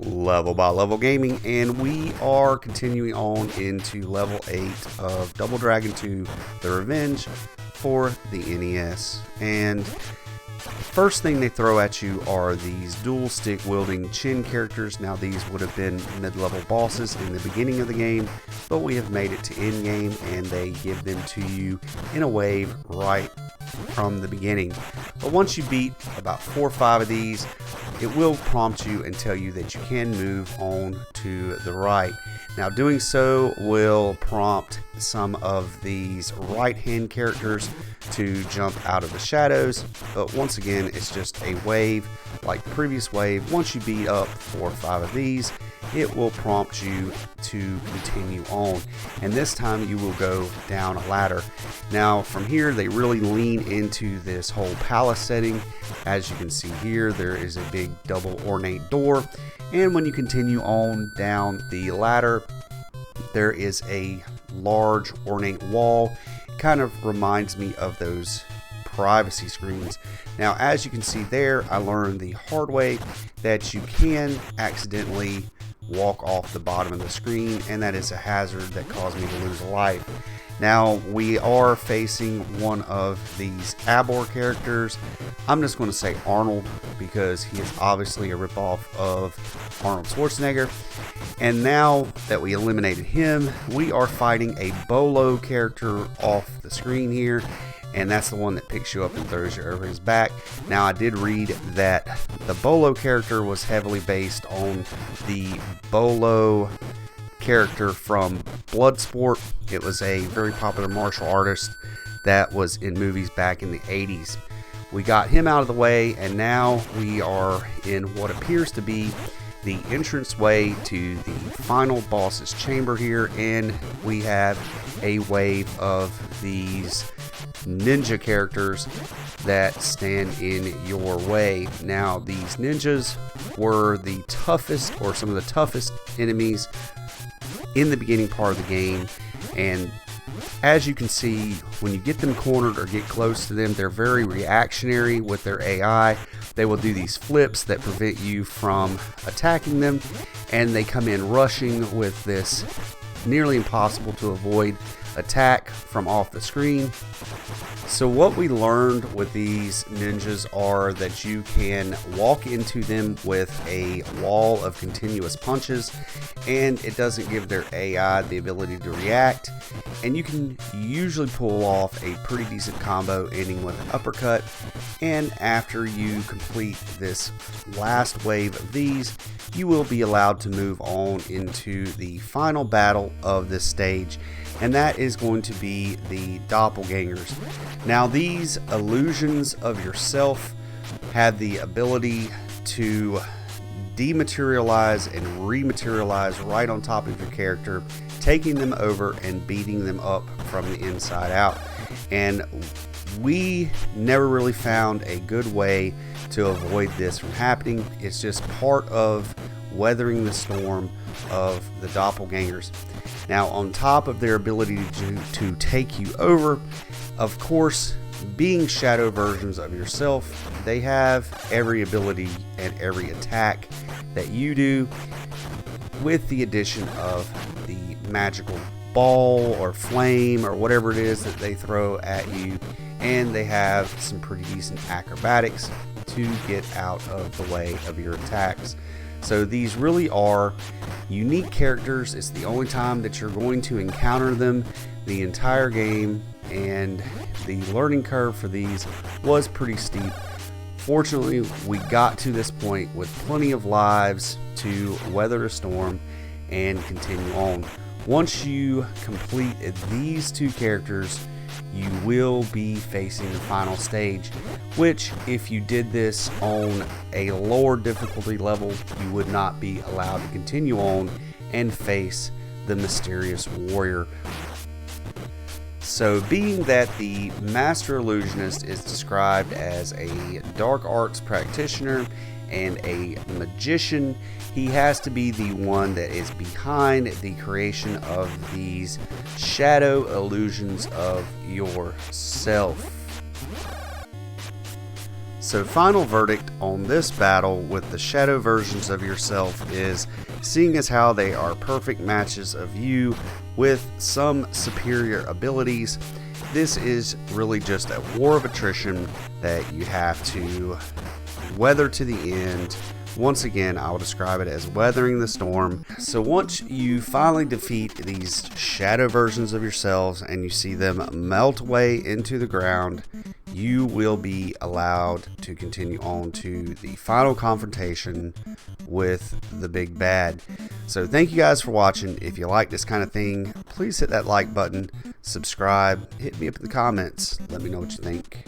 Level by Level Gaming, and we are continuing on into level 8 of Double Dragon 2 The Revenge for the NES. And first thing they throw at you are these dual stick wielding Chin characters. Now these would have been mid-level bosses in the beginning of the game, but we have made it to end game and they give them to you in a wave right from the beginning. But once you beat about 4 or 5 of these, it will prompt you and tell you that you can move on to the right. Now doing so will prompt some of these right hand characters to jump out of the shadows, but once again it's just a wave like the previous wave. Once you beat up 4 or 5 of these, it will prompt you to continue on, and this time you will go down a ladder. Now from here they really lean into this whole palace setting. As you can see here, there is a big double ornate door, and when you continue on down the ladder there is a large ornate wall. It kind of reminds me of those privacy screens. Now as you can see there, I learned the hard way that you can accidentally walk off the bottom of the screen, and that is a hazard that caused me to lose a life. Now we are facing one of these Abor characters. I'm just going to say Arnold because he is obviously a ripoff of Arnold Schwarzenegger. And now that we eliminated him, we are fighting a Bolo character off the screen here, and that's the one that picks you up and throws you over his back. Now I did read that the Bolo character was heavily based on the Bolo character from Bloodsport. It was a very popular martial artist that was in movies back in the 80s. We got him out of the way, and now we are in what appears to be the entranceway to the final boss's chamber here, and we have a wave of these ninja characters that stand in your way. Now these ninjas were the toughest, or some of the toughest enemies in the beginning part of the game, and as you can see, when you get them cornered or get close to them, they're very reactionary with their AI. They will do these flips that prevent you from attacking them, and they come in rushing with this nearly impossible to avoid attack from off the screen. So what we learned with these ninjas are that you can walk into them with a wall of continuous punches, and it doesn't give their AI the ability to react, and you can usually pull off a pretty decent combo ending with an uppercut. And after you complete this last wave of these, you will be allowed to move on into the final battle of this stage, and that is going to be the doppelgangers. Now these illusions of yourself have the ability to dematerialize and rematerialize right on top of your character, taking them over and beating them up from the inside out. And we never really found a good way to avoid this from happening. It's just part of weathering the storm of the doppelgangers. Now on top of their ability to take you over, of course, being shadow versions of yourself, they have every ability and every attack that you do, with the addition of the magical ball or flame or whatever it is that they throw at you, and they have some pretty decent acrobatics to get out of the way of your attacks. So these really are unique characters. It's the only time that you're going to encounter them the entire game, and the learning curve for these was pretty steep. Fortunately, we got to this point with plenty of lives to weather a storm and continue on. Once you complete these 2 characters, you will be facing the final stage, which if you did this on a lower difficulty level, you would not be allowed to continue on and face the mysterious warrior. So being that the Master Illusionist is described as a dark arts practitioner and a magician, he has to be the one that is behind the creation of these shadow illusions of yourself. So final verdict on this battle with the shadow versions of yourself is, seeing as how they are perfect matches of you with some superior abilities, this is really just a war of attrition that you have to weather to the end. Once again, I will describe it as weathering the storm. So once you finally defeat these shadow versions of yourselves and you see them melt away into the ground, you will be allowed to continue on to the final confrontation with the big bad. So thank you guys for watching. If you like this kind of thing, please hit that like button, subscribe, hit me up in the comments, let me know what you think.